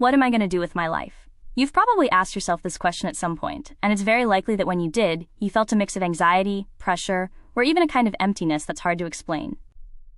What am I going to do with my life? You've probably asked yourself this question at some point, and it's very likely that when you did, you felt a mix of anxiety, pressure, or even a kind of emptiness that's hard to explain.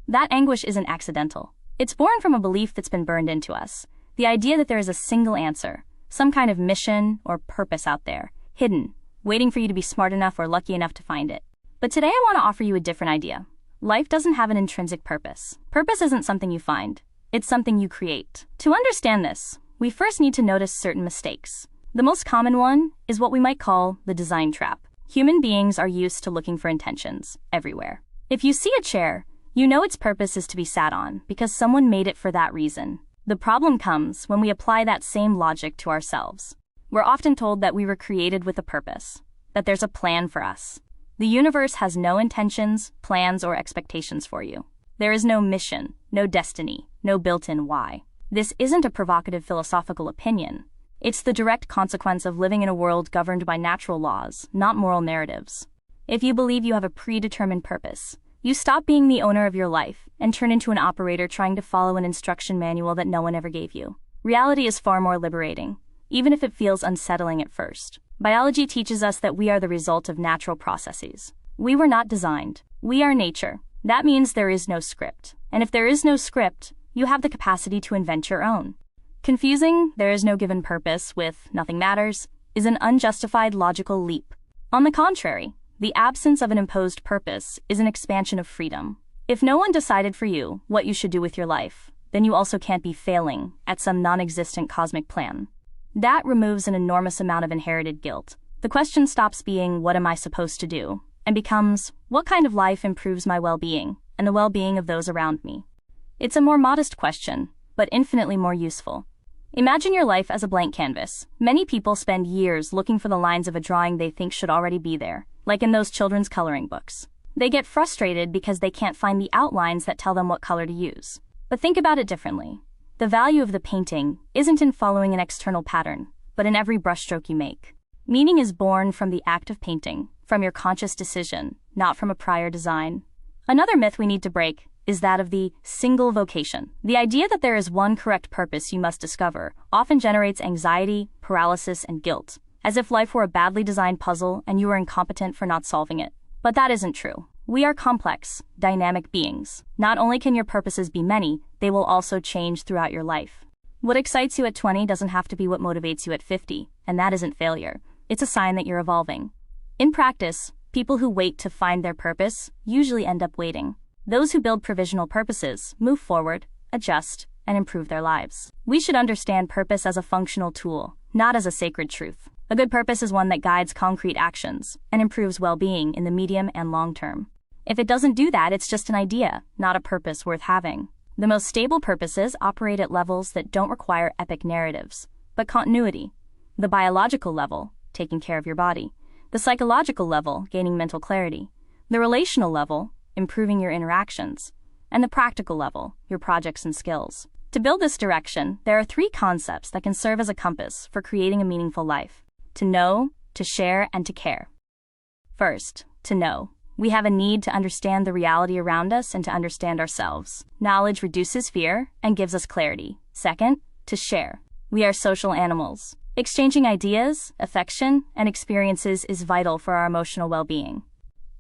That anguish isn't accidental. It's born from a belief that's been burned into us. The idea that there is a single answer, some kind of mission or purpose out there, hidden, waiting for you to be smart enough or lucky enough to find it. But today I want to offer you a different idea. Life doesn't have an intrinsic purpose. Purpose isn't something you find. It's something you create. To understand this, we first need to notice certain mistakes. The most common one is what we might call the design trap. Human beings are used to looking for intentions everywhere. If you see a chair, you know its purpose is to be sat on because someone made it for that reason. The problem comes when we apply that same logic to ourselves. We're often told that we were created with a purpose, that there's a plan for us. The universe has no intentions, plans, or expectations for you. There is no mission, no destiny, no built-in why. This isn't a provocative philosophical opinion. It's the direct consequence of living in a world governed by natural laws, not moral narratives. If you believe you have a predetermined purpose, you stop being the owner of your life and turn into an operator trying to follow an instruction manual that no one ever gave you. Reality is far more liberating, even if it feels unsettling at first. Biology teaches us that we are the result of natural processes. We were not designed. We are nature. That means there is no script. And if there is no script, you have the capacity to invent your own. Confusing "there is no given purpose" with "nothing matters" is an unjustified logical leap. On the contrary, the absence of an imposed purpose is an expansion of freedom. If no one decided for you what you should do with your life, then you also can't be failing at some non-existent cosmic plan. That removes an enormous amount of inherited guilt. The question stops being "what am I supposed to do?" and becomes "what kind of life improves my well-being and the well-being of those around me?" It's a more modest question, but infinitely more useful. Imagine your life as a blank canvas. Many people spend years looking for the lines of a drawing they think should already be there, like in those children's coloring books. They get frustrated because they can't find the outlines that tell them what color to use. But think about it differently. The value of the painting isn't in following an external pattern, but in every brushstroke you make. Meaning is born from the act of painting, from your conscious decision, not from a prior design. Another myth we need to break is that of the single vocation. The idea that there is one correct purpose you must discover often generates anxiety, paralysis, and guilt, as if life were a badly designed puzzle and you were incompetent for not solving it. But that isn't true. We are complex, dynamic beings. Not only can your purposes be many, they will also change throughout your life. What excites you at 20 doesn't have to be what motivates you at 50, and that isn't failure. It's a sign that you're evolving. In practice, people who wait to find their purpose usually end up waiting. Those who build provisional purposes move forward, adjust, and improve their lives. We should understand purpose as a functional tool, not as a sacred truth. A good purpose is one that guides concrete actions and improves well-being in the medium and long term. If it doesn't do that, it's just an idea, not a purpose worth having. The most stable purposes operate at levels that don't require epic narratives, but continuity. The biological level, taking care of your body. The psychological level, gaining mental clarity. The relational level, improving your interactions. And the practical level, your projects and skills. To build this direction, there are 3 concepts that can serve as a compass for creating a meaningful life: to know, to share, and to care. First, to know. We have a need to understand the reality around us and to understand ourselves. Knowledge reduces fear and gives us clarity. Second, to share. We are social animals. Exchanging ideas, affection, and experiences is vital for our emotional well-being.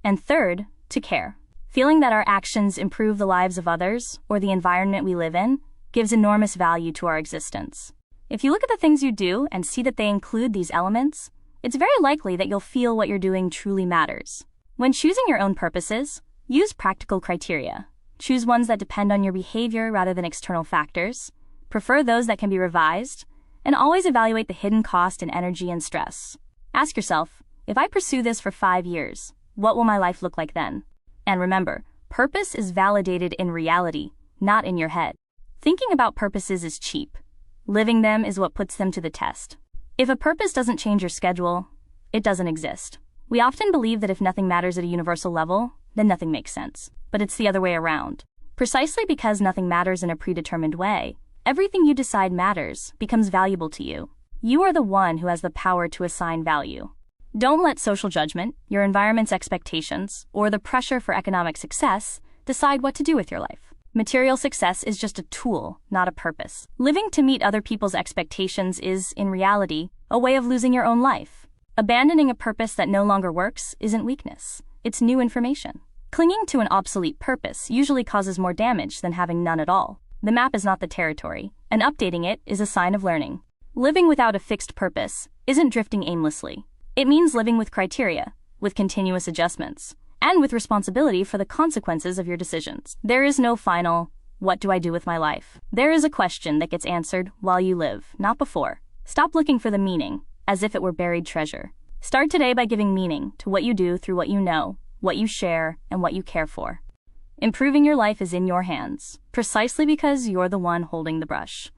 And third, to care. Feeling that our actions improve the lives of others or the environment we live in gives enormous value to our existence. If you look at the things you do and see that they include these elements, it's very likly that you'll feel what you're doing truly matters. When choosing your own purposes, use practical criteria. Choose ones that depend on your behavior rather than external factors. Prefer those that can be revised, and always evaluate the hidden cost in energy and stress. Ask yourself, if I pursue this for 5 years, what will my life look like then? And remember, purpose is validated in reality, not in your head. Thinking about purposes is cheap. Living them is what puts them to the test. If a purpose doesn't change your schedule, it doesn't exist. We often believe that if nothing matters at a universal level, then nothing makes sense. But it's the other way around. Precisely because nothing matters in a predetermined way, everything you decide matters becomes valuable to you. You are the one who has the power to assign value. Don't let social judgment, your environment's expectations, or the pressure for economic success decide what to do with your life. Material success is just a tool, not a purpose. Living to meet other people's expectations is, in reality, a way of losing your own life. Abandoning a purpose that no longer works isn't weakness. It's new information. Clinging to an obsolete purpose usually causes more damage than having none at all. The map is not the territory, and updating it is a sign of learning. Living without a fixed purpose isn't drifting aimlessly. It means living with criteria, with continuous adjustments, and with responsibility for the consequences of your decisions. There is no final, what do I do with my life? There is a question that gets answered while you live, not before. Stop looking for the meaning, as if it were buried treasure. Start today by giving meaning to what you do through what you know, what you share, and what you care for. Improving your life is in your hands, precisely because you're the one holding the brush.